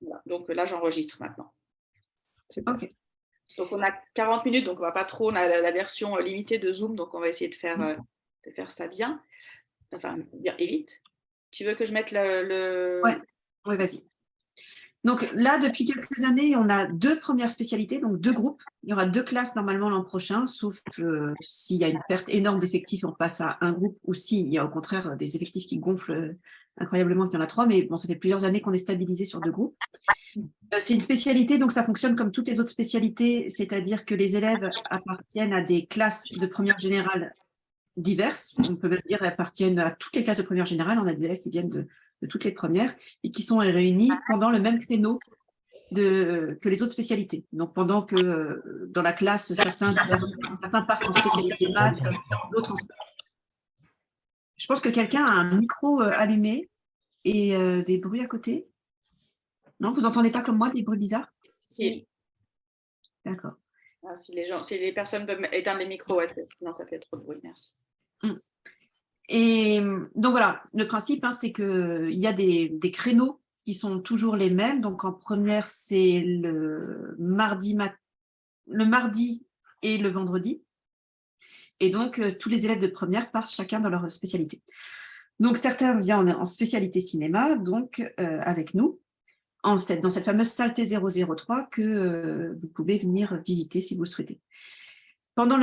Voilà. Donc là, j'enregistre maintenant. Super. Ok. Donc on a 40 minutes, donc on va pas trop, on a la version limitée de Zoom, donc on va essayer de faire ça bien, enfin bien et vite. Tu veux que je mette Ouais, ouais, vas-y. Donc là, depuis quelques années, on a 2 premières spécialités, donc 2 groupes. Il y aura 2 classes normalement l'an prochain, sauf s'il y a une perte énorme d'effectifs, on passe à un groupe, ou s'il y a au contraire des effectifs qui gonflent incroyablement, qu'il y en a 3, mais bon, ça fait plusieurs années qu'on est stabilisé sur 2 groupes. C'est une spécialité, donc ça fonctionne comme toutes les autres spécialités, c'est-à-dire que les élèves appartiennent à des classes de première générale diverses. On peut même dire qu'elles appartiennent à toutes les classes de première générale. On a des élèves qui viennent de toutes les premières et qui sont réunis pendant le même créneau que les autres spécialités. Donc, pendant que dans la classe, certains partent en spécialité maths, d'autres en... Je pense que quelqu'un a un micro allumé et des bruits à côté. Non, vous n'entendez pas comme moi des bruits bizarres? Si. D'accord. Ah, si les personnes peuvent éteindre les micros, ouais, sinon ça fait trop de bruit, merci. Et donc voilà, le principe, c'est qu'il y a des créneaux qui sont toujours les mêmes. Donc en première, c'est le mardi et le vendredi. Et donc, tous les élèves de première partent chacun dans leur spécialité. Donc certains viennent en spécialité cinéma, donc avec nous, dans cette fameuse salle T003 que vous pouvez venir visiter si vous le souhaitez. Pendant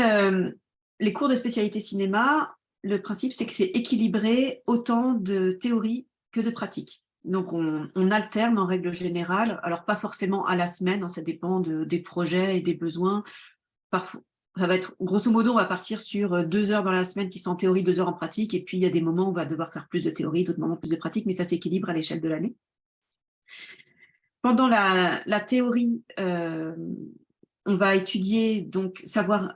les cours de spécialité cinéma, le principe, c'est que c'est équilibré autant de théorie que de pratique. Donc, on alterne en règle générale, alors pas forcément à la semaine, ça dépend des projets et des besoins. Parfois, ça va être, grosso modo, on va partir sur 2 heures dans la semaine qui sont en théorie, 2 heures en pratique, et puis il y a des moments où on va devoir faire plus de théorie, d'autres moments plus de pratique, mais ça s'équilibre à l'échelle de l'année. Pendant la théorie, on va étudier, donc savoir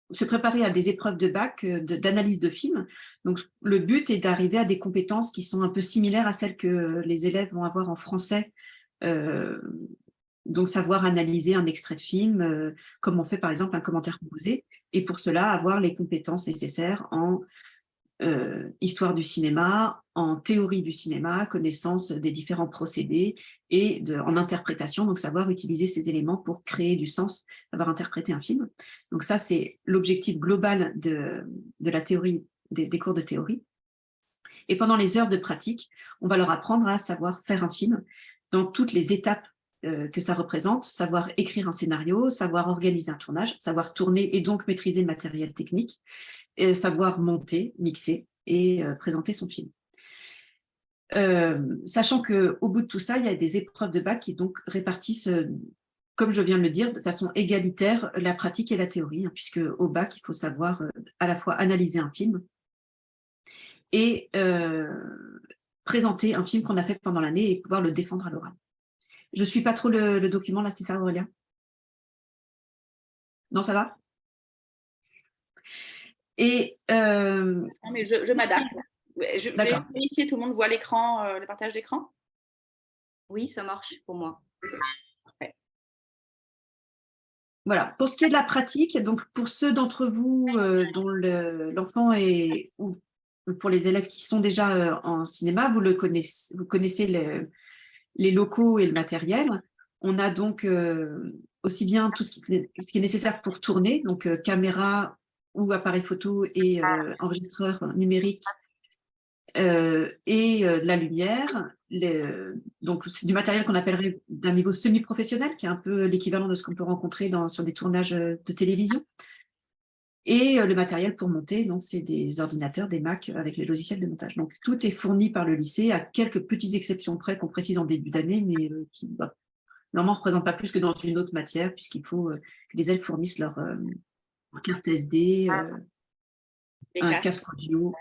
se préparer à des épreuves de bac d'analyse de films. Donc, le but est d'arriver à des compétences qui sont un peu similaires à celles que les élèves vont avoir en français. Donc, savoir analyser un extrait de film, comme on fait par exemple un commentaire composé, et pour cela, avoir les compétences nécessaires en histoire du cinéma, en théorie du cinéma, connaissance des différents procédés et en interprétation, donc savoir utiliser ces éléments pour créer du sens, savoir interpréter un film. Donc ça, c'est l'objectif global de la théorie, des cours de théorie. Et pendant les heures de pratique, on va leur apprendre à savoir faire un film dans toutes les étapes que ça représente, savoir écrire un scénario, savoir organiser un tournage, savoir tourner et donc maîtriser le matériel technique, savoir monter, mixer et présenter son film. Sachant qu'au bout de tout ça, il y a des épreuves de bac qui donc répartissent, comme je viens de le dire, de façon égalitaire, la pratique et la théorie, puisque au bac, il faut savoir à la fois analyser un film et présenter un film qu'on a fait pendant l'année et pouvoir le défendre à l'oral. Je ne suis pas trop le document, là, c'est ça, Aurélien? Non, ça va? Et non, mais je m'adapte. Je vais d'accord. vérifier, tout le monde voit l'écran, le partage d'écran? Oui, ça marche pour moi. Parfait. Voilà. Pour ce qui est de la pratique, donc pour ceux d'entre vous dont l'enfant est, ou pour les élèves qui sont déjà en cinéma, vous connaissez les locaux et le matériel. On a donc aussi bien tout ce qui est nécessaire pour tourner, donc caméra ou appareil photo et enregistreur numérique et de la lumière. Donc, c'est du matériel qu'on appellerait d'un niveau semi-professionnel, qui est un peu l'équivalent de ce qu'on peut rencontrer sur des tournages de télévision. Et le matériel pour monter, donc c'est des ordinateurs, des Mac avec les logiciels de montage. Donc, tout est fourni par le lycée, à quelques petites exceptions près qu'on précise en début d'année, mais qui normalement ne représentent pas plus que dans une autre matière, puisqu'il faut que les élèves fournissent leur carte SD, un casque audio,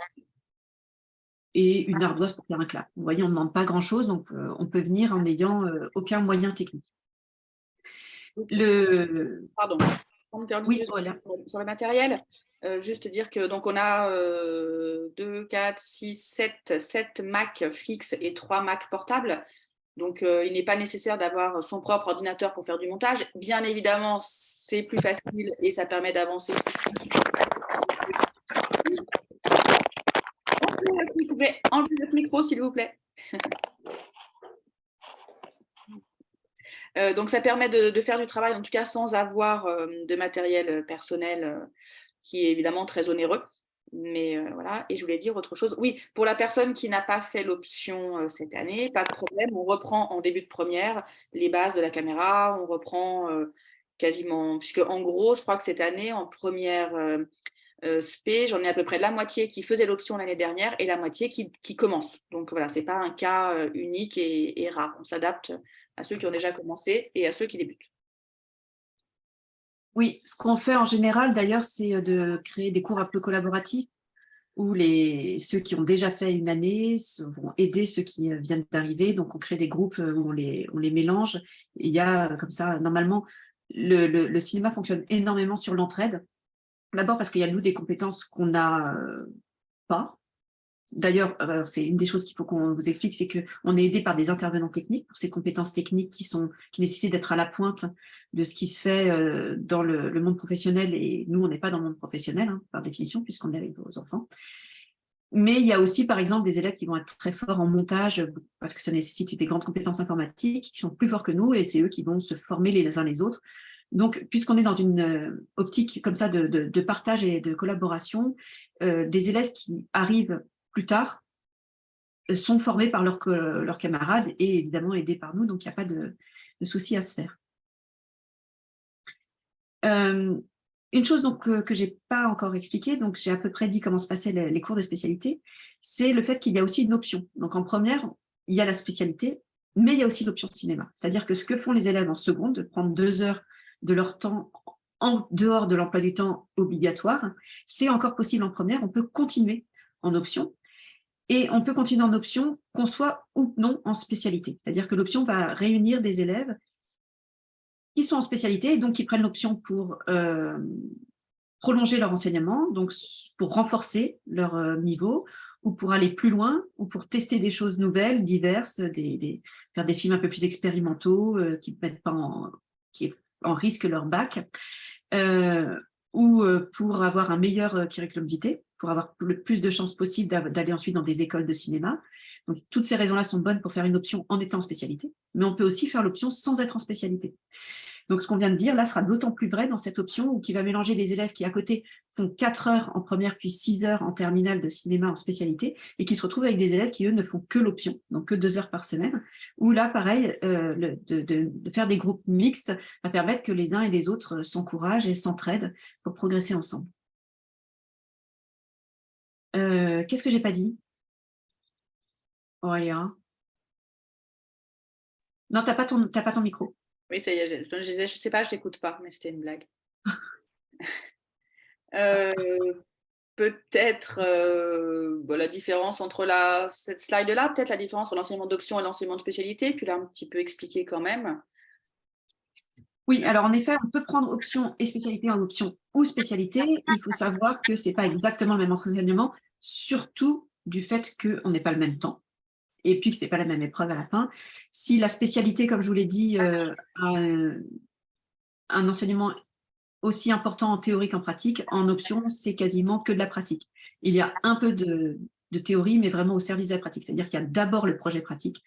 et une ardoise pour faire un clap. Vous voyez, on ne demande pas grand-chose, donc on peut venir en n'ayant aucun moyen technique. Pardon. Oui, voilà. Sur le matériel, juste dire que donc on a 2, 4, 6, 7 Mac fixes et 3 Mac portables. Donc, il n'est pas nécessaire d'avoir son propre ordinateur pour faire du montage. Bien évidemment, c'est plus facile et ça permet d'avancer. Vous pouvez enlever votre micro, s'il vous plaît. Donc, ça permet de faire du travail, en tout cas sans avoir de matériel personnel qui est évidemment très onéreux. Mais voilà, et je voulais dire autre chose. Oui, pour la personne qui n'a pas fait l'option cette année, pas de problème, on reprend en début de première les bases de la caméra, on reprend quasiment, puisque en gros, je crois que cette année, en première spé, j'en ai à peu près la moitié qui faisait l'option l'année dernière et la moitié qui commence. Donc voilà, ce n'est pas un cas unique et rare. On s'adapte à ceux qui ont déjà commencé et à ceux qui débutent. Oui, ce qu'on fait en général, d'ailleurs, c'est de créer des cours un peu collaboratifs où ceux qui ont déjà fait une année vont aider ceux qui viennent d'arriver. Donc, on crée des groupes où on les mélange. Et il y a comme ça, normalement, le cinéma fonctionne énormément sur l'entraide. D'abord parce qu'il y a, nous, des compétences qu'on n'a pas. D'ailleurs, c'est une des choses qu'il faut qu'on vous explique, c'est qu'on est aidé par des intervenants techniques pour ces compétences techniques qui nécessitent d'être à la pointe de ce qui se fait dans le monde professionnel. Et nous, on n'est pas dans le monde professionnel, hein, par définition, puisqu'on est avec vos enfants. Mais il y a aussi, par exemple, des élèves qui vont être très forts en montage parce que ça nécessite des grandes compétences informatiques, qui sont plus forts que nous, et c'est eux qui vont se former les uns les autres. Donc, puisqu'on est dans une optique comme ça de partage et de collaboration, des élèves qui arrivent plus tard sont formés par leurs camarades et évidemment aidés par nous, donc il n'y a pas de souci à se faire. Une chose donc, que je n'ai pas encore expliquée, donc j'ai à peu près dit comment se passaient les cours de spécialité, c'est le fait qu'il y a aussi une option. Donc en première, il y a la spécialité, mais il y a aussi l'option cinéma. C'est-à-dire que ce que font les élèves en seconde, de prendre 2 heures de leur temps en dehors de l'emploi du temps obligatoire, c'est encore possible en première, on peut continuer en option. Et on peut continuer en option, qu'on soit ou non en spécialité. C'est-à-dire que l'option va réunir des élèves qui sont en spécialité et donc qui prennent l'option pour prolonger leur enseignement, donc pour renforcer leur niveau, ou pour aller plus loin, ou pour tester des choses nouvelles, diverses, faire des films un peu plus expérimentaux qui mettent pas en risque leur bac, ou pour avoir un meilleur curriculum vitae, pour avoir le plus de chances possible d'aller ensuite dans des écoles de cinéma. Donc, toutes ces raisons-là sont bonnes pour faire une option en étant en spécialité, mais on peut aussi faire l'option sans être en spécialité. Donc, ce qu'on vient de dire, là, sera d'autant plus vrai dans cette option qui va mélanger des élèves qui, à côté, font 4 heures en première, puis 6 heures en terminale de cinéma en spécialité, et qui se retrouvent avec des élèves qui, eux, ne font que l'option, donc que 2 heures par semaine, où là, pareil, de faire des groupes mixtes va permettre que les uns et les autres s'encouragent et s'entraident pour progresser ensemble. Qu'est-ce que j'ai pas dit, Aurélia? Non, t'as pas ton micro. Oui, ça y est, je sais pas, je t'écoute pas, mais c'était une blague. Peut-être la différence entre cette slide-là, peut-être la différence entre l'enseignement d'option et l'enseignement de spécialité, tu l'as un petit peu expliqué quand même. Oui, alors en effet, on peut prendre option et spécialité en option ou spécialité. Il faut savoir que ce n'est pas exactement le même enseignement, surtout du fait qu'on n'ait pas le même temps et puis que ce n'est pas la même épreuve à la fin. Si la spécialité, comme je vous l'ai dit, a un enseignement aussi important en théorie qu'en pratique, en option, c'est quasiment que de la pratique. Il y a un peu de théorie, mais vraiment au service de la pratique. C'est-à-dire qu'il y a d'abord le projet pratique.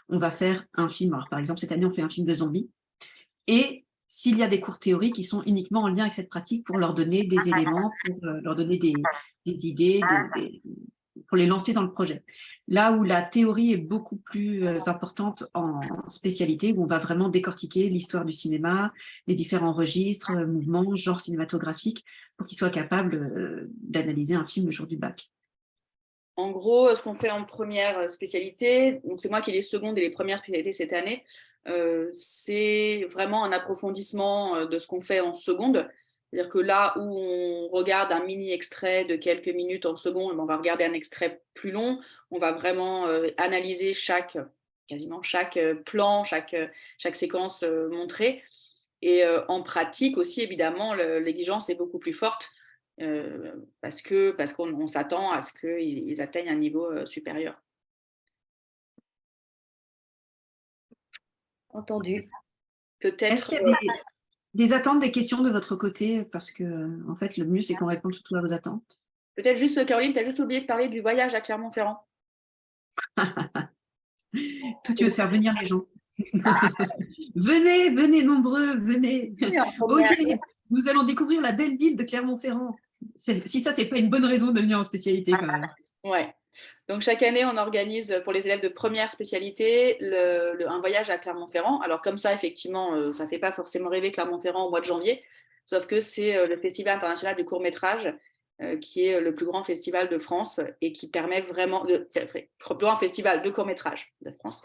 On va faire un film. Alors, par exemple, cette année, on fait un film de zombies. Et s'il y a des cours théoriques qui sont uniquement en lien avec cette pratique pour leur donner des éléments, pour leur donner des idées, pour les lancer dans le projet. Là où la théorie est beaucoup plus importante en spécialité, où on va vraiment décortiquer l'histoire du cinéma, les différents registres, mouvements, genres cinématographiques, pour qu'ils soient capables d'analyser un film le jour du bac. En gros, ce qu'on fait en première spécialité, donc c'est moi qui ai les secondes et les premières spécialités cette année, c'est vraiment un approfondissement de ce qu'on fait en seconde. C'est-à-dire que là où on regarde un mini extrait de quelques minutes en seconde, on va regarder un extrait plus long, on va vraiment analyser quasiment chaque plan, chaque séquence montrée. Et en pratique aussi, évidemment, l'exigence est beaucoup plus forte. Parce qu'on s'attend à ce qu'ils atteignent un niveau supérieur. Entendu. Peut-être. Est-ce qu'il y a des attentes, des questions de votre côté? Parce que, en fait, le mieux, c'est qu'on réponde surtout à vos attentes. Peut-être juste, Caroline, tu as juste oublié de parler du voyage à Clermont-Ferrand. Toi, tu veux faire venir les gens. Venez, venez nombreux, venez. Oui, en Oh, première. yeah, nous allons découvrir la belle ville de Clermont-Ferrand. Si ça, c'est pas une bonne raison de venir en spécialité quand même. Ouais. Donc, chaque année, on organise pour les élèves de première spécialité un voyage à Clermont-Ferrand. Alors, comme ça, effectivement, ça ne fait pas forcément rêver Clermont-Ferrand au mois de janvier, sauf que c'est le Festival international du court-métrage, qui est le plus grand festival de France et qui permet vraiment, le plus grand festival de court-métrage de France,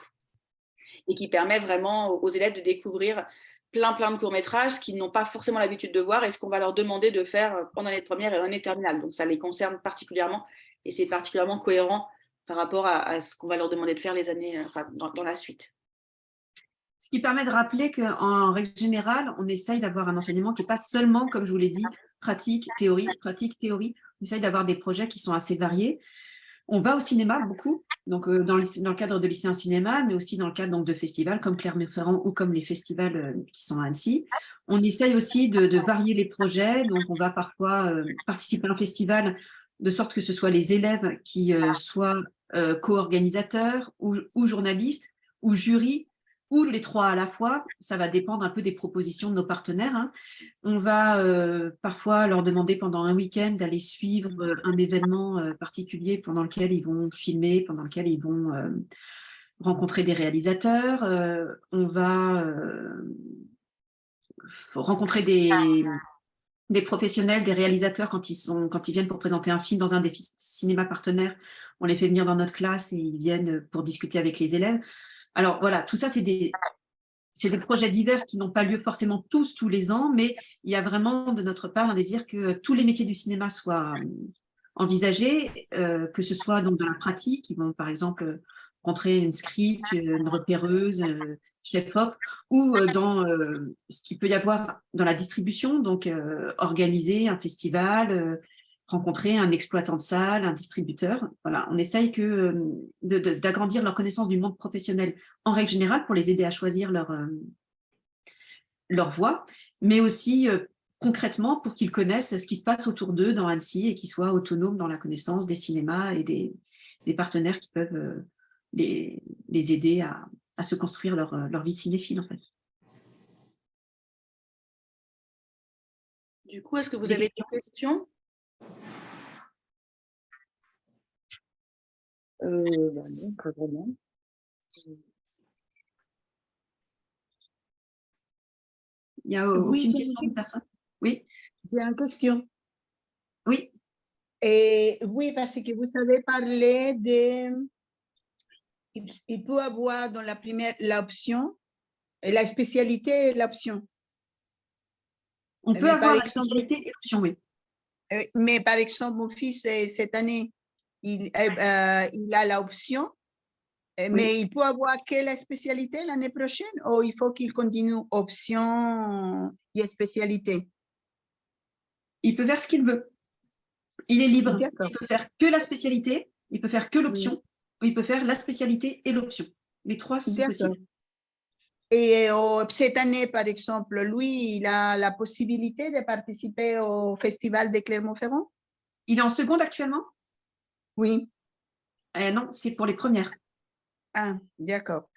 et qui permet vraiment aux élèves de découvrir plein de courts-métrages qu'ils n'ont pas forcément l'habitude de voir et ce qu'on va leur demander de faire en année de première et en année terminale. Donc, ça les concerne particulièrement et c'est particulièrement cohérent par rapport à ce qu'on va leur demander de faire les années dans la suite. Ce qui permet de rappeler qu'en règle générale, on essaye d'avoir un enseignement qui n'est pas seulement, comme je vous l'ai dit, pratique, théorie, pratique, théorie. On essaye d'avoir des projets qui sont assez variés. On va au cinéma beaucoup, donc dans le cadre de lycéens cinéma, mais aussi dans le cadre donc, de festivals comme Clermont-Ferrand ou comme les festivals qui sont à Annecy. On essaye aussi de varier les projets, donc on va parfois participer à un festival de sorte que ce soit les élèves qui soient co-organisateurs ou journalistes ou jury, ou les trois à la fois. Ça va dépendre un peu des propositions de nos partenaires, hein. On va parfois leur demander pendant un week-end d'aller suivre un événement particulier pendant lequel ils vont filmer, pendant lequel ils vont rencontrer des réalisateurs. On va rencontrer des professionnels, des réalisateurs quand ils viennent pour présenter un film dans un des cinémas partenaires. On les fait venir dans notre classe et ils viennent pour discuter avec les élèves. Alors voilà, tout ça, c'est des projets divers qui n'ont pas lieu forcément tous les ans, mais il y a vraiment de notre part un désir que tous les métiers du cinéma soient envisagés, que ce soit donc dans la pratique, ils vont par exemple rencontrer une script, une repéreuse, chef-op, ou dans ce qu'il peut y avoir dans la distribution, donc organiser un festival, rencontrer un exploitant de salle, un distributeur. Voilà, on essaye d'agrandir leur connaissance du monde professionnel en règle générale pour les aider à choisir leur voie, mais aussi concrètement pour qu'ils connaissent ce qui se passe autour d'eux dans Annecy et qu'ils soient autonomes dans la connaissance des cinémas et des partenaires qui peuvent les aider à se construire leur vie de cinéphile en fait. Du coup, est-ce que vous avez des questions? Non, pas vraiment. Il n'y a aucune question de personne? Oui. J'ai une question. Oui. Oui, parce que vous avez parlé de... Il peut avoir dans la première l'option, la spécialité et l'option. On peut avoir la spécialité et l'option, oui. Mais par exemple, mon fils, cette année, il a l'option, mais il peut avoir que la spécialité l'année prochaine ou il faut qu'il continue option et spécialité? Il peut faire ce qu'il veut. Il est libre. Il peut faire que la spécialité, il peut faire que l'option, ou il peut faire la spécialité et l'option. Les trois, c'est possible. Et cette année, par exemple, lui, il a la possibilité de participer au Festival de Clermont-Ferrand? Il est en seconde actuellement? Oui. Non, c'est pour les premières. Ah, d'accord.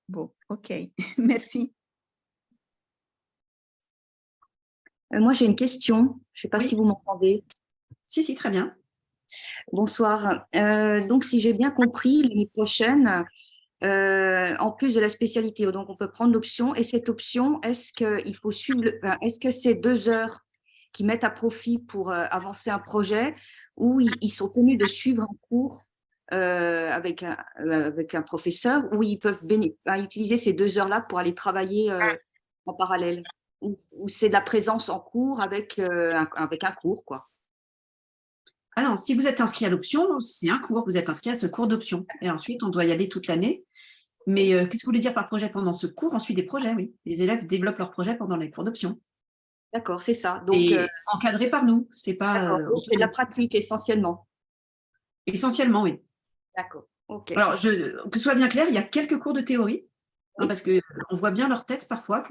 Bon, ok. Merci. Moi, j'ai une question. Je ne sais pas si vous m'entendez. Si, très bien. Bonsoir. Donc, si j'ai bien compris, l'année prochaine, en plus de la spécialité, donc on peut prendre l'option. Et cette option, est-ce qu'il faut suivre, est-ce que c'est 2 heures qu'ils mettent à profit pour avancer un projet ou ils sont tenus de suivre un cours avec un professeur ou ils peuvent utiliser ces 2 heures-là pour aller travailler en parallèle ou c'est de la présence en cours avec un cours, quoi. Ah non, si vous êtes inscrit à l'option, c'est un cours, vous êtes inscrit à ce cours d'option. Et ensuite, on doit y aller toute l'année. Mais qu'est-ce que vous voulez dire par projet pendant ce cours? Ensuite, des projets, oui. Les élèves développent leurs projets pendant les cours d'option. D'accord, c'est ça. Donc, et encadré par nous, c'est pas... c'est de la pratique essentiellement. Essentiellement, oui. D'accord, ok. Alors, que ce soit bien clair, il y a quelques cours de théorie, hein, parce qu'on voit bien leur tête parfois,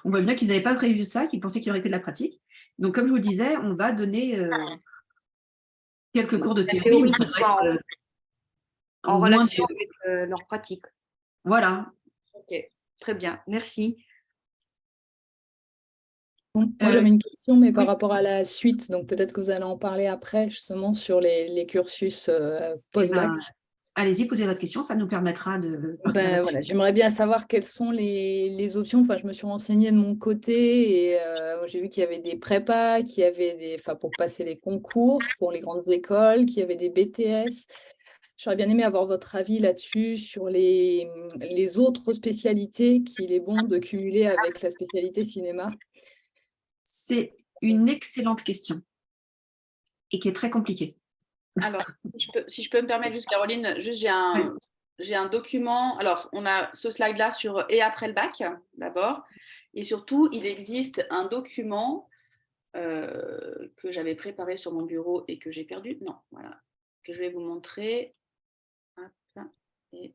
on voit bien qu'ils n'avaient pas prévu ça, qu'ils pensaient qu'il y aurait que de la pratique. Donc, comme je vous le disais, on va donner quelques cours de théorie. En relation avec leur pratique. Voilà. Ok, très bien, merci. Bon, moi, j'avais une question, mais par oui. rapport à la suite, donc peut-être que vous allez en parler après, justement, sur les cursus Eh post-bac. ben, allez-y, posez votre question, ça nous permettra de partir là-dessus. Voilà, j'aimerais bien savoir quelles sont les options. Enfin, je me suis renseignée de mon côté et j'ai vu qu'il y avait des prépas, qu'il y avait pour passer les concours pour les grandes écoles, qu'il y avait des BTS. J'aurais bien aimé avoir votre avis là-dessus sur les autres spécialités qu'il est bon de cumuler avec la spécialité cinéma. C'est une excellente question et qui est très compliquée. Alors, si je peux me permettre, juste Caroline, juste j'ai un document. Alors, on a ce slide-là sur et après le bac, d'abord. Et surtout, il existe un document que j'avais préparé sur mon bureau et que j'ai perdu. Non, voilà, que je vais vous montrer. Hop, et...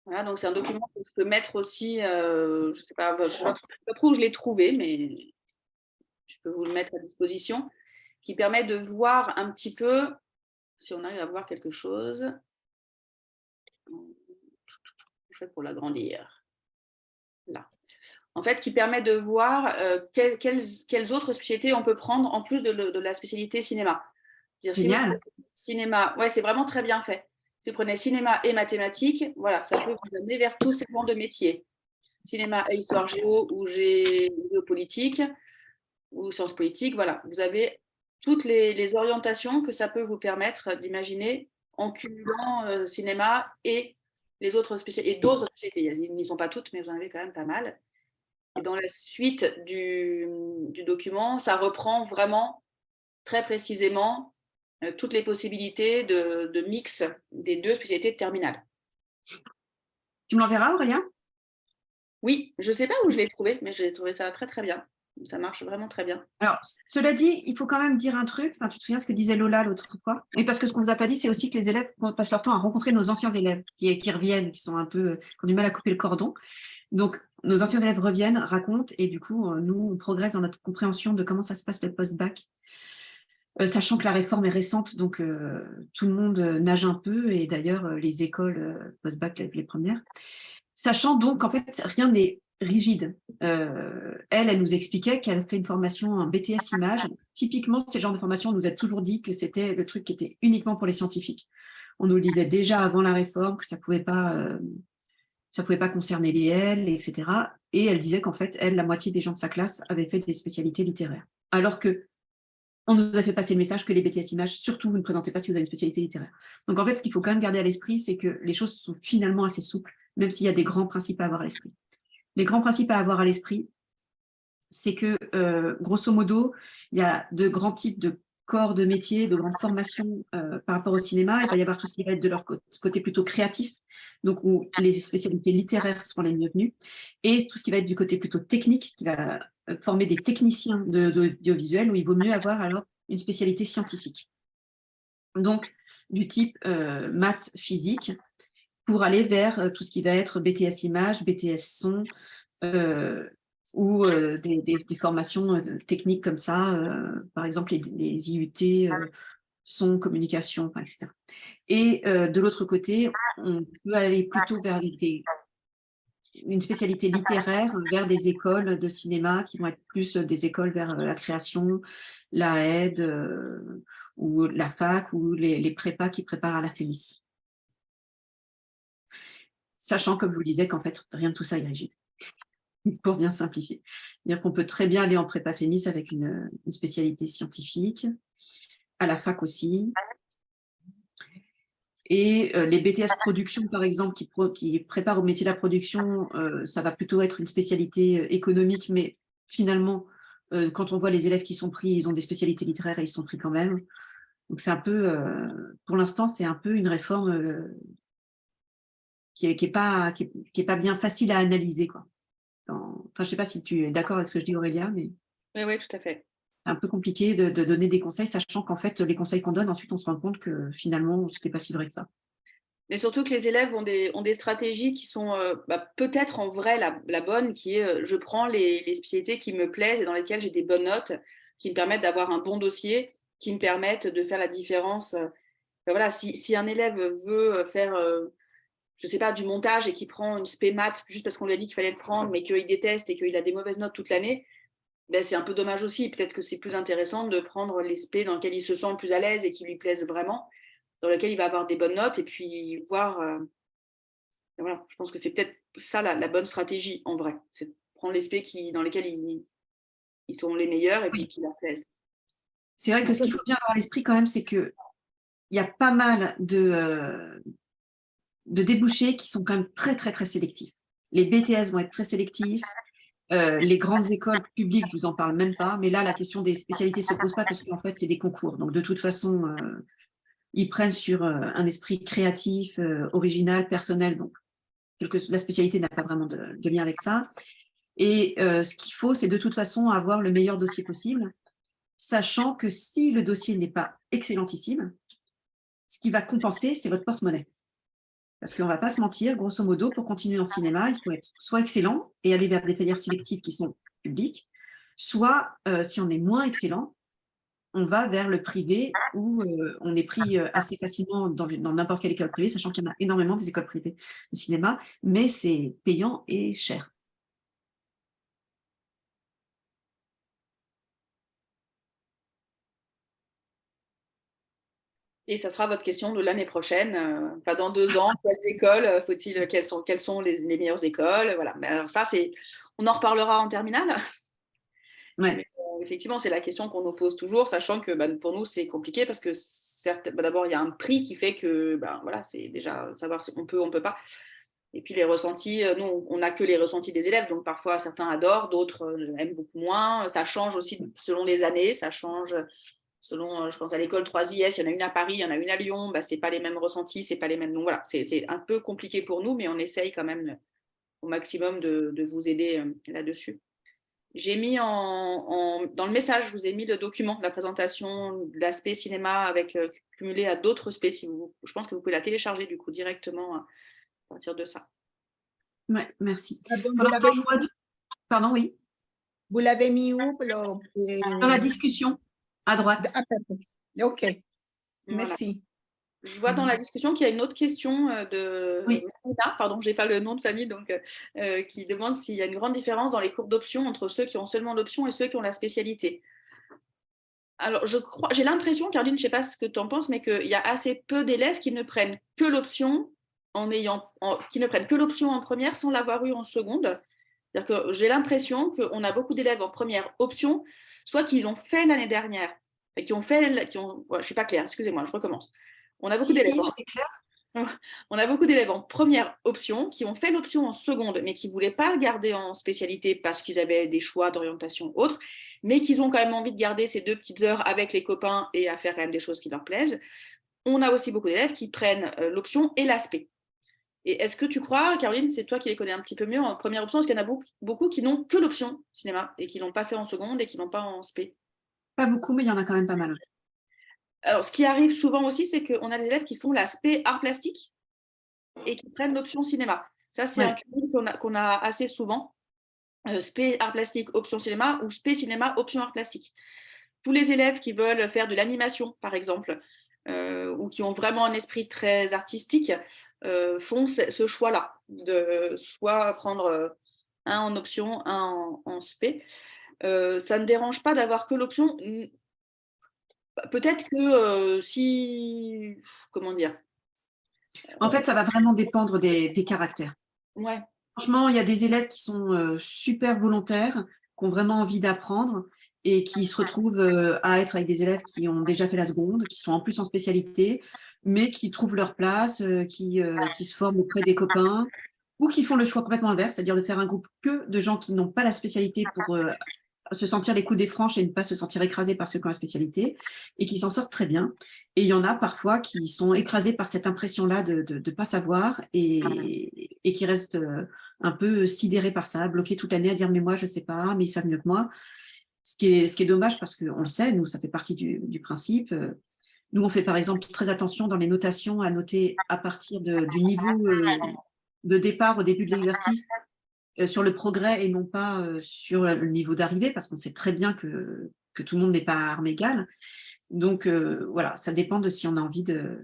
Voilà, donc c'est un document que je peux mettre aussi, je ne sais pas trop où je l'ai trouvé, mais je peux vous le mettre à disposition, qui permet de voir un petit peu, si on arrive à voir quelque chose. Je fais pour l'agrandir. Là. En fait, qui permet de voir quelles autres spécialités on peut prendre en plus de la spécialité cinéma. Génial. Cinéma, ouais, c'est vraiment très bien fait. Si vous prenez cinéma et mathématiques, voilà, ça peut vous amener vers tous ces bancs de métiers. Cinéma et histoire géo ou géopolitique ou sciences politiques, voilà. Vous avez toutes les orientations que ça peut vous permettre d'imaginer en cumulant cinéma et les autres spécialités, et d'autres spécialités. Ils n'y sont pas toutes, mais vous en avez quand même pas mal. Et dans la suite du document, ça reprend vraiment très précisément toutes les possibilités de mix des deux spécialités de terminale. Tu me l'enverras, Aurélien? Oui, je ne sais pas où je l'ai trouvé, mais j'ai trouvé ça très très bien. Ça marche vraiment très bien. Alors, cela dit, il faut quand même dire un truc. Enfin, tu te souviens ce que disait Lola l'autre fois? Et parce que ce qu'on ne vous a pas dit, c'est aussi que les élèves passent leur temps à rencontrer nos anciens élèves qui reviennent, qui sont un peu, qui ont du mal à couper le cordon. Donc, nos anciens élèves reviennent, racontent, et du coup, nous, on progresse dans notre compréhension de comment ça se passe le post-bac. Sachant que la réforme est récente, donc tout le monde nage un peu, et d'ailleurs, les écoles post-bac, les premières. Sachant donc qu'en fait, rien n'est rigide. Elle nous expliquait qu'elle fait une formation en BTS Images. Typiquement, ces genres de formations, on nous a toujours dit que c'était le truc qui était uniquement pour les scientifiques. On nous le disait déjà avant la réforme que ça pouvait pas concerner les L, etc. Et elle disait qu'en fait, elle, la moitié des gens de sa classe avaient fait des spécialités littéraires. Alors que on nous a fait passer le message que les BTS Images, surtout, vous ne présentez pas si vous avez une spécialité littéraire. Donc, en fait, ce qu'il faut quand même garder à l'esprit, c'est que les choses sont finalement assez souples, même s'il y a des grands principes à avoir à l'esprit. Les grands principes à avoir à l'esprit, c'est que, grosso modo, il y a de grands types de corps de métier, de grandes formations par rapport au cinéma. Il va y avoir tout ce qui va être de leur côté plutôt créatif, donc où les spécialités littéraires seront les bienvenues, et tout ce qui va être du côté plutôt technique, qui va former des techniciens d'audiovisuel, où il vaut mieux avoir alors une spécialité scientifique. Donc, du type maths, physique, pour aller vers tout ce qui va être BTS Images, BTS Son, ou des formations techniques comme ça, par exemple les IUT, son, communication, etc. Et de l'autre côté, on peut aller plutôt vers une spécialité littéraire, vers des écoles de cinéma qui vont être plus des écoles vers la création, la aide, ou la fac, ou les prépas qui préparent à la FEMIS. Sachant, comme je vous le disais, qu'en fait, rien de tout ça est rigide. Pour bien simplifier. C'est-à-dire qu'on peut très bien aller en prépa FEMIS avec une spécialité scientifique, à la fac aussi. Et les BTS production, par exemple, qui préparent au métier de la production, ça va plutôt être une spécialité économique, mais finalement, quand on voit les élèves qui sont pris, ils ont des spécialités littéraires et ils sont pris quand même. Donc c'est un peu, pour l'instant, c'est un peu une réforme qui est pas bien facile à analyser, quoi. Enfin, je ne sais pas si tu es d'accord avec ce que je dis, Aurélia, mais Oui, tout à fait. c'est un peu compliqué de donner des conseils, sachant qu'en fait, les conseils qu'on donne, ensuite, on se rend compte que finalement, ce n'était pas si vrai que ça. Mais surtout que les élèves ont des stratégies qui sont peut-être en vrai la bonne, qui est je prends les spécialités qui me plaisent et dans lesquelles j'ai des bonnes notes, qui me permettent d'avoir un bon dossier, qui me permettent de faire la différence voilà, si un élève veut faire, je ne sais pas, du montage et qui prend une spé maths juste parce qu'on lui a dit qu'il fallait le prendre, mais qu'il déteste et qu'il a des mauvaises notes toute l'année, ben, c'est un peu dommage aussi. Peut-être que c'est plus intéressant de prendre les spé dans lesquels il se sent le plus à l'aise et qui lui plaisent vraiment, dans lesquels il va avoir des bonnes notes et puis voir. Voilà, je pense que c'est peut-être ça la bonne stratégie en vrai. C'est de prendre les spé dans lesquels ils sont les meilleurs et puis qui leur plaisent. C'est vrai que ce qu'il faut bien avoir à l'esprit quand même, c'est qu'il y a pas mal de débouchés qui sont quand même très, très, très sélectifs. Les BTS vont être très sélectifs. Les grandes écoles publiques, je ne vous en parle même pas, mais là, la question des spécialités ne se pose pas parce qu'en fait, c'est des concours. Donc, de toute façon, ils prennent sur un esprit créatif, original, personnel. Donc, la spécialité n'a pas vraiment de lien avec ça. Et ce qu'il faut, c'est de toute façon avoir le meilleur dossier possible, sachant que si le dossier n'est pas excellentissime, ce qui va compenser, c'est votre porte-monnaie. Parce qu'on ne va pas se mentir, grosso modo, pour continuer en cinéma, il faut être soit excellent et aller vers des filières sélectives qui sont publiques, soit, si on est moins excellent, on va vers le privé où on est pris assez facilement dans n'importe quelle école privée, sachant qu'il y en a énormément des écoles privées de cinéma, mais c'est payant et cher. Et ça sera votre question de l'année prochaine, pas dans 2 ans. Quelles écoles faut-il, quelles sont les meilleures écoles, voilà. Mais alors ça, on en reparlera en terminale. Ouais. Mais, effectivement, c'est la question qu'on nous pose toujours, sachant que pour nous, c'est compliqué parce que certes, d'abord, il y a un prix qui fait que voilà, c'est déjà savoir si on peut pas. Et puis les ressentis, nous, on n'a que les ressentis des élèves, donc parfois certains adorent, d'autres aiment beaucoup moins. Ça change aussi selon les années, ça change selon, je pense à l'école 3IS, il y en a une à Paris, il y en a une à Lyon, ce n'est pas les mêmes ressentis, c'est pas les mêmes. Donc voilà, c'est un peu compliqué pour nous, mais on essaye quand même au maximum de vous aider là-dessus. J'ai mis dans le message, je vous ai mis le document de la présentation de l'aspect cinéma avec cumulé à d'autres spé. Je pense que vous pouvez la télécharger du coup directement à partir de ça. Oui, merci. Pardon, oui. Vous l'avez mis où? Dans la discussion, à droite. Ah, ok, Voilà. merci. Je vois dans la discussion qu'il y a une autre question de Oui. Marina, pardon, je n'ai pas le nom de famille, donc qui demande s'il y a une grande différence dans les cours d'option entre ceux qui ont seulement l'option et ceux qui ont la spécialité. Alors, j'ai l'impression, Caroline, je ne sais pas ce que tu en penses, mais qu'il y a assez peu d'élèves qui ne prennent que l'option qui ne prennent que l'option en première sans l'avoir eu en seconde. C'est-à-dire que j'ai l'impression qu'on a beaucoup d'élèves en première option, soit qui l'ont fait l'année dernière, je ne suis pas claire, excusez-moi, je recommence. On a beaucoup d'élèves. C'est clair. On a beaucoup d'élèves en première option qui ont fait l'option en seconde, mais qui ne voulaient pas le garder en spécialité parce qu'ils avaient des choix d'orientation autres, mais qu'ils ont quand même envie de garder ces 2 petites heures avec les copains et à faire quand même des choses qui leur plaisent. On a aussi beaucoup d'élèves qui prennent l'option et l'aspect. Et est-ce que tu crois, Caroline, c'est toi qui les connais un petit peu mieux en première option, est-ce qu'il y en a beaucoup qui n'ont que l'option cinéma et qui ne l'ont pas fait en seconde et qui n'ont pas en spé? Pas beaucoup, mais il y en a quand même pas mal. Alors, ce qui arrive souvent aussi, c'est qu'on a des élèves qui font l'aspect art plastique et qui prennent l'option cinéma. Ça, c'est un cumul qu'on a assez souvent. Spé art plastique, option cinéma, ou spé cinéma, option art plastique. Tous les élèves qui veulent faire de l'animation, par exemple, ou qui ont vraiment un esprit très artistique, font ce choix-là, de soit prendre un en option, un en spé. Ça ne dérange pas d'avoir que l'option. Peut-être que si... Comment dire? En fait, ça va vraiment dépendre des caractères. Ouais. Franchement, il y a des élèves qui sont super volontaires, qui ont vraiment envie d'apprendre et qui se retrouvent à être avec des élèves qui ont déjà fait la seconde, qui sont en plus en spécialité, mais qui trouvent leur place, qui se forment auprès des copains ou qui font le choix complètement inverse, c'est-à-dire de faire un groupe que de gens qui n'ont pas la spécialité pour se sentir les coups des franches et ne pas se sentir écrasés par ceux qui ont la spécialité et qui s'en sortent très bien. Et il y en a parfois qui sont écrasés par cette impression-là de ne pas savoir et qui restent un peu sidérés par ça, bloqués toute l'année à dire « mais moi, je ne sais pas, mais ils savent mieux que moi ». Ce qui est dommage parce qu'on le sait, nous, ça fait partie du principe. Nous, on fait par exemple très attention dans les notations à noter à partir du niveau de départ au début de l'exercice sur le progrès et non pas sur le niveau d'arrivée, parce qu'on sait très bien que tout le monde n'est pas à armes égales. Donc, voilà, ça dépend de si on a envie de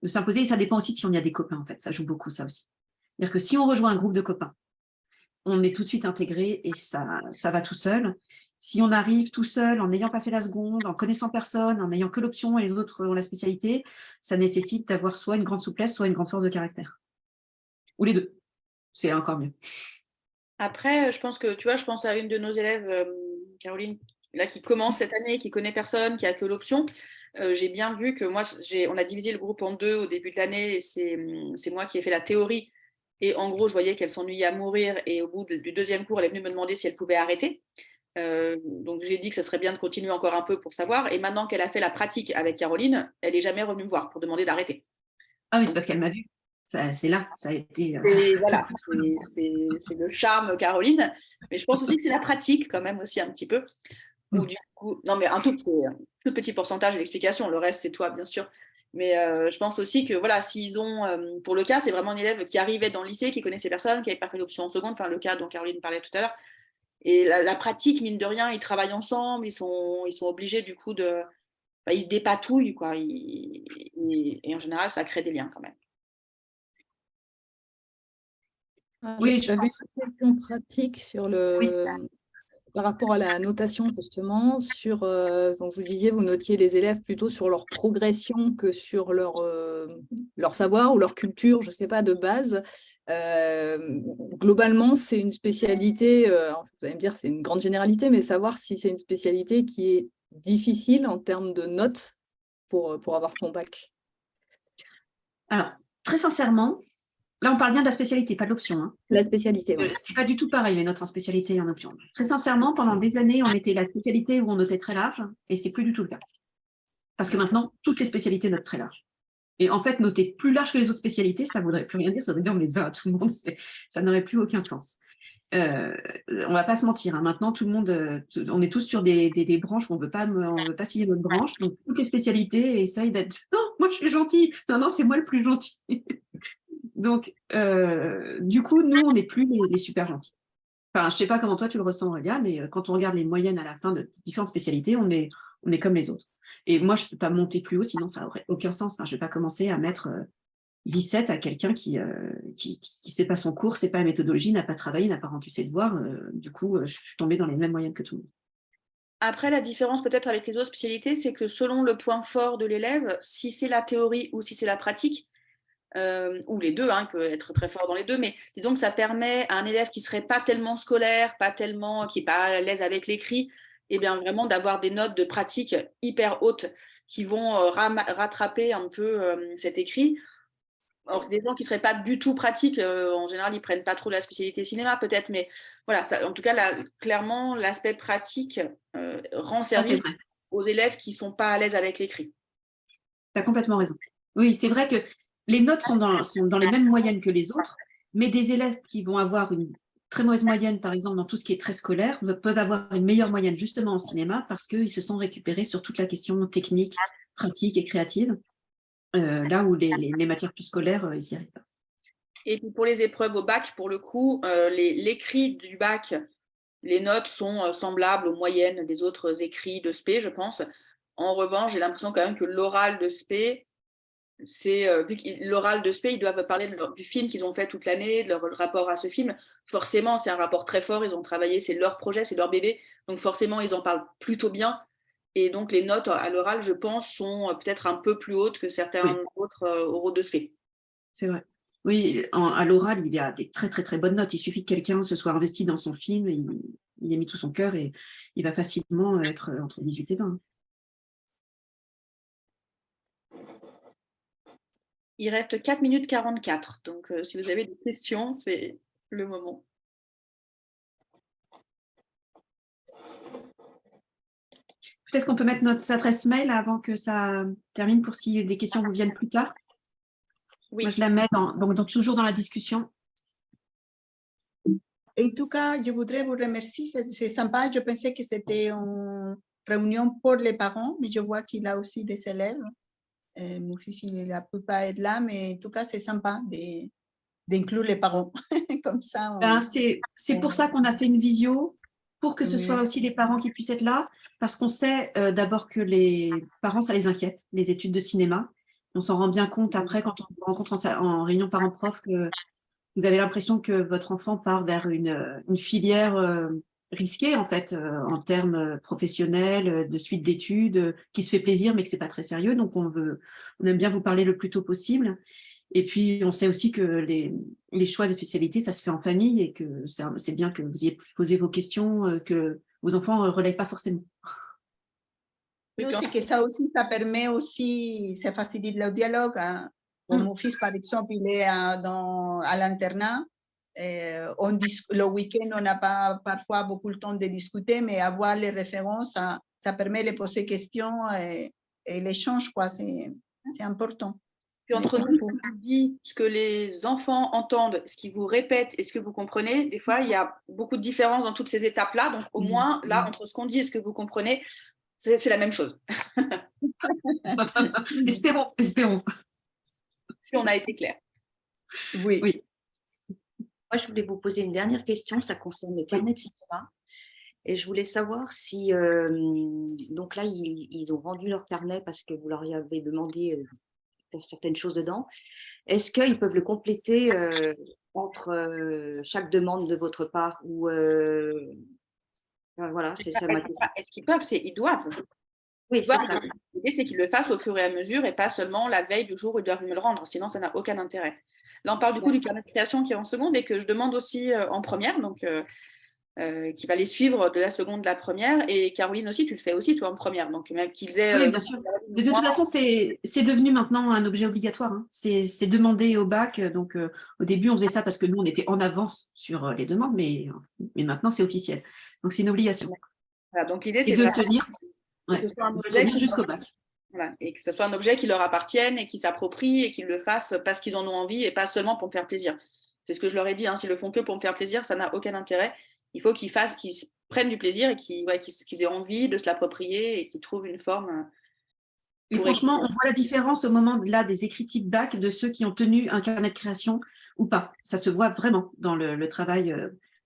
s'imposer. Et ça dépend aussi de si on y a des copains, en fait. Ça joue beaucoup, ça aussi. C'est-à-dire que si on rejoint un groupe de copains, on est tout de suite intégré et ça va tout seul. Si on arrive tout seul, en n'ayant pas fait la seconde, en connaissant personne, en n'ayant que l'option et les autres ont la spécialité, ça nécessite d'avoir soit une grande souplesse, soit une grande force de caractère. Ou les deux. C'est encore mieux. Après, je pense que, tu vois, je pense à une de nos élèves, Caroline, là, qui commence cette année, qui connaît personne, qui a que l'option. J'ai bien vu que moi, on a divisé le groupe en deux au début de l'année et c'est moi qui ai fait la théorie. Et en gros, je voyais qu'elle s'ennuyait à mourir et au bout du deuxième cours, elle est venue me demander si elle pouvait arrêter. Donc, j'ai dit que ce serait bien de continuer encore un peu pour savoir. Et maintenant qu'elle a fait la pratique avec Caroline, elle n'est jamais revenue me voir pour demander d'arrêter. Ah oui, c'est parce qu'elle m'a vu. C'est là, ça a été… Voilà, c'est le charme, Caroline. Mais je pense aussi que c'est la pratique quand même aussi un petit peu. Ou du coup, non, mais un tout petit pourcentage de l'explication. Le reste, c'est toi, bien sûr. Mais je pense aussi que voilà, s'ils ont, pour le cas, c'est vraiment un élève qui arrivait dans le lycée, qui connaissait personne, qui n'avait pas fait l'option en seconde, enfin le cas dont Caroline parlait tout à l'heure. Et la pratique, mine de rien, ils travaillent ensemble, ils sont obligés du coup de… Enfin, ils se dépatouillent, quoi. Et en général, ça crée des liens quand même. Oui, j'avais une question pratique sur par rapport à la notation, justement, donc vous disiez, vous notiez les élèves plutôt sur leur progression que sur leur savoir ou leur culture, je ne sais pas, de base. Globalement, c'est une spécialité, vous allez me dire, c'est une grande généralité, mais savoir si c'est une spécialité qui est difficile en termes de notes pour avoir son bac. Alors, très sincèrement, là, on parle bien de la spécialité, pas de l'option. Hein. La spécialité, oui. C'est pas du tout pareil, les notes en spécialité et en option. Très sincèrement, pendant des années, on était la spécialité où on notait très large, et c'est plus du tout le cas. Parce que maintenant, toutes les spécialités notent très large. Et en fait, noter plus large que les autres spécialités, ça ne voudrait plus rien dire, ça voudrait dire on met 20 à tout le monde, ça n'aurait plus aucun sens. On ne va pas se mentir, hein. Maintenant, tout le monde, on est tous sur des branches où on ne veut pas scier notre branche, donc toutes les spécialités essayent d'être « Non, moi je suis gentil, non, c'est moi le plus gentil ». Donc, du coup, nous, on n'est plus les super gentils. Enfin, je ne sais pas comment toi tu le ressens, Aurélia, mais quand on regarde les moyennes à la fin de différentes spécialités, on est comme les autres. Et moi, je ne peux pas monter plus haut, sinon ça n'aurait aucun sens. Enfin, je ne vais pas commencer à mettre 17 à quelqu'un qui ne sait pas son cours, ne sait pas la méthodologie, n'a pas travaillé, n'a pas rendu ses devoirs. Du coup, je suis tombée dans les mêmes moyennes que tout le monde. Après, la différence peut-être avec les autres spécialités, c'est que selon le point fort de l'élève, si c'est la théorie ou si c'est la pratique, ou les deux, hein, il peut être très fort dans les deux, mais disons que ça permet à un élève qui ne serait pas tellement scolaire, qui n'est pas à l'aise avec l'écrit, et bien vraiment d'avoir des notes de pratique hyper hautes qui vont rattraper un peu cet écrit. Alors, des gens qui ne seraient pas du tout pratiques, en général, ils ne prennent pas trop la spécialité cinéma, peut-être, mais voilà, en tout cas, clairement, l'aspect pratique rend service aux élèves qui ne sont pas à l'aise avec l'écrit. Tu as complètement raison. Oui, c'est vrai que les notes sont dans les mêmes moyennes que les autres, mais des élèves qui vont avoir une très mauvaise moyenne, par exemple, dans tout ce qui est très scolaire, peuvent avoir une meilleure moyenne justement en cinéma parce qu'ils se sont récupérés sur toute la question technique, pratique et créative, là où les matières plus scolaires, ils n'y arrivent pas. Et puis pour les épreuves au bac, pour le coup, l'écrit du bac, les notes sont semblables aux moyennes des autres écrits de spé, je pense. En revanche, j'ai l'impression quand même que l'oral de spé, vu que l'oral de spé, ils doivent parler du film qu'ils ont fait toute l'année, de leur rapport à ce film. Forcément, c'est un rapport très fort, ils ont travaillé, c'est leur projet, c'est leur bébé, donc forcément, ils en parlent plutôt bien. Et donc, les notes à l'oral, je pense, sont peut-être un peu plus hautes que certains autres oraux de spé. C'est vrai. Oui, à l'oral, il y a des très, très, très bonnes notes. Il suffit que quelqu'un se soit investi dans son film, il y a mis tout son cœur et il va facilement être entre 18 et 20. Il reste 4 minutes 44. Donc, si vous avez des questions, c'est le moment. Peut-être qu'on peut mettre notre adresse mail avant que ça termine pour si des questions vous viennent plus tard. Oui. Moi, je la mets toujours dans la discussion. En tout cas, je voudrais vous remercier. C'est sympa. Je pensais que c'était une réunion pour les parents, mais je vois qu'il y a aussi des élèves. Mon fils, il ne peut pas être là, mais en tout cas, c'est sympa d'inclure les parents. Comme ça. C'est pour ça qu'on a fait une visio. pour que ce Oui. soit aussi les parents qui puissent être là, parce qu'on sait d'abord que les parents, ça les inquiète, les études de cinéma. On s'en rend bien compte après quand on vous rencontre en réunion parents-prof que vous avez l'impression que votre enfant part vers une filière risquée en fait, en termes professionnels, de suite d'études, qui se fait plaisir mais que c'est pas très sérieux. Donc on aime bien vous parler le plus tôt possible. Et puis on sait aussi que les choix de spécialité, ça se fait en famille et que c'est bien que vous ayez posé vos questions, que vos enfants ne relayent pas forcément. Non, c'est que ça aussi, ça permet aussi, ça facilite le dialogue. Hein. Bon, mon fils, par exemple, il est à l'internat. Le week-end, on n'a pas parfois beaucoup le temps de discuter, mais avoir les références, ça permet de poser questions et l'échange, quoi, c'est important. Puis entre nous, ce que dit, ce que les enfants entendent, ce qu'ils vous répètent et ce que vous comprenez, des fois, il y a beaucoup de différences dans toutes ces étapes-là. Donc, au moins, là, entre ce qu'on dit et ce que vous comprenez, c'est la même chose. Espérons. Si on a été clair. Oui. Oui. Moi, je voulais vous poser une dernière question, ça concerne le carnet de cinéma. Et je voulais savoir si, donc là, ils ont rendu leur carnet parce que vous leur y avez demandé de faire certaines choses dedans. Est-ce qu'ils peuvent le compléter entre chaque demande de votre part ou voilà, c'est ça ma question. Est-ce qu'ils peuvent? Ils doivent. Oui, c'est ça. L'idée, c'est qu'ils le fassent au fur et à mesure et pas seulement la veille du jour où ils doivent me le rendre. Sinon, ça n'a aucun intérêt. Là, on parle du coup du carnet de création qui est en seconde et que je demande aussi en première, donc qui va les suivre de la seconde à la première. Et Caroline aussi, tu le fais aussi, toi, en première. Donc, même qu'ils aient. Oui, bien sûr. Mais de toute façon, c'est devenu maintenant un objet obligatoire. Hein. C'est demandé au bac. Donc, au début, on faisait ça parce que nous, on était en avance sur les demandes, mais maintenant, c'est officiel. Donc, c'est une obligation. Voilà, donc, l'idée, c'est de le tenir. Que ce soit un objet jusqu'au bac. Voilà, et que ce soit un objet qui leur appartienne et qui s'approprie et qu'ils le fassent parce qu'ils en ont envie et pas seulement pour me faire plaisir. C'est ce que je leur ai dit, hein, s'ils le font que pour me faire plaisir, ça n'a aucun intérêt. Il faut qu'ils prennent du plaisir et qu'ils aient envie de se l'approprier et qu'ils trouvent une forme. Et franchement, on voit la différence au moment là des écrits type bac de ceux qui ont tenu un carnet de création ou pas. Ça se voit vraiment dans le travail,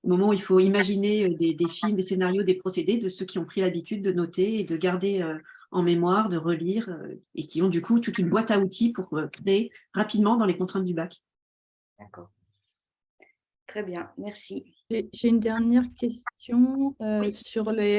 au moment où il faut imaginer des films, des scénarios, des procédés, de ceux qui ont pris l'habitude de noter et de garder en mémoire, de relire, et qui ont du coup toute une boîte à outils pour créer rapidement dans les contraintes du bac. D'accord. Très bien, merci. J'ai une dernière question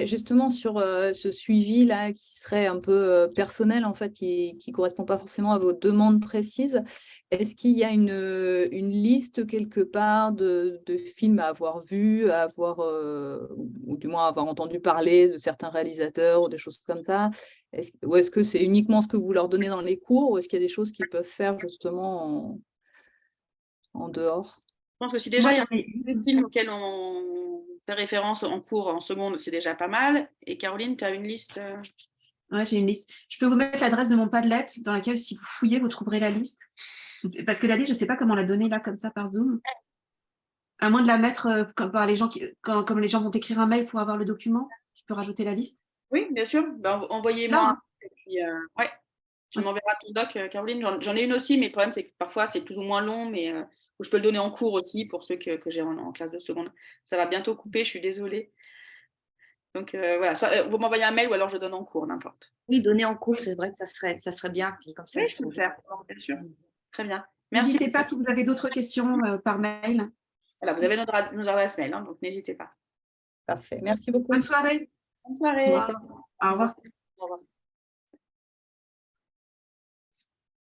justement sur ce suivi-là qui serait un peu personnel, en fait, qui ne correspond pas forcément à vos demandes précises. Est-ce qu'il y a une liste quelque part de films à avoir vus, ou du moins avoir entendu parler de certains réalisateurs ou des choses comme ça? Ou est-ce que c'est uniquement ce que vous leur donnez dans les cours, ou est-ce qu'il y a des choses qu'ils peuvent faire justement en dehors? Je pense que si déjà il y a des films auxquels on fait référence en cours, en seconde, c'est déjà pas mal. Et Caroline, tu as une liste Oui, j'ai une liste. Je peux vous mettre l'adresse de mon Padlet dans laquelle, si vous fouillez, vous trouverez la liste. Parce que la liste, je ne sais pas comment la donner là, comme ça, par Zoom. À moins de la mettre par les gens comme les gens vont écrire un mail pour avoir le document, je peux rajouter la liste. Oui, bien sûr. Ben, envoyez-moi. Et puis, ouais. Tu m'enverras ton doc, Caroline. J'en ai une aussi, mais le problème, c'est que parfois, c'est plus ou moins long, mais je peux le donner en cours aussi pour ceux que j'ai en classe de seconde. Ça va bientôt couper, je suis désolée. Donc, voilà, vous m'envoyez un mail ou alors je donne en cours, n'importe. Oui, donner en cours, c'est vrai que ça serait bien. Puis comme ça, oui, je peux le faire, bien sûr. Très bien. Merci. N'hésitez pas si vous avez d'autres questions par mail. Voilà, vous avez nos adresses mail, hein, donc n'hésitez pas. Parfait. Merci beaucoup. Bonne soirée. Bonne soirée. Au revoir. Au revoir.